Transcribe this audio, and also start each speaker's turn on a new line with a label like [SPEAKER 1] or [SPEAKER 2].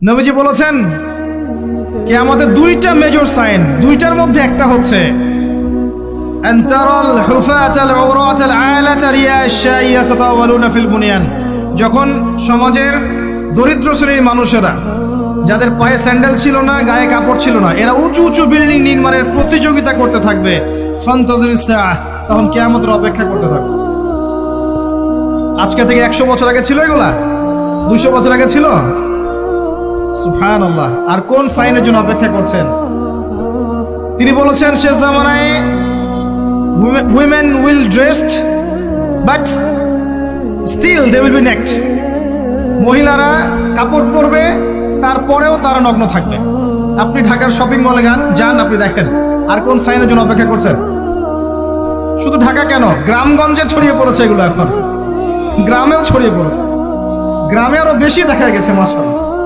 [SPEAKER 1] নবীজি বলেছেন কিয়ামতের দুইটা মেজর সাইন, দুইটার মধ্যে একটা হচ্ছে আনতারাল হুফাতাল উরাতাল আলাতা রিয়াশা ইয়াতাতাওয়ালুনা ফিল বুনিয়ান। যখন সমাজের দরিদ্র শ্রেণীর মানুষেরা, যাদের পায়ে স্যান্ডেল ছিল না, গায়ে কাপড় ছিল না, এরা উঁচু উঁচু বিল্ডিং নির্মাণের প্রতিযোগিতা করতে থাকবে, ফান্তাজিরিস সাআহ, তখন কিয়ামতের অপেক্ষা করতে থাকবে। আজকে থেকে 100 বছর আগে ছিল এগুলা? 200 বছর আগে ছিল? সুবহানাল্লাহ। আর কোন সাইনের জন্য অপেক্ষা করছেন? তিনি বলেছেন শেষ জামানায় women will dressed but still they will be naked। মহিলারা কাপড় পরবে, তারপরেও তারা নগ্ন থাকবে। আপনি ঢাকার শপিং মলে যান, আপনি দেখেন। আর কোন সাইনের জন্য অপেক্ষা করছেন? শুধু ঢাকা কেন, গ্রামগঞ্জে ছড়িয়ে পড়েছে এগুলো, এখন গ্রামেও ছড়িয়ে পড়েছে। গ্রামে আরো বেশি দেখা গেছে মাশাআল্লাহ।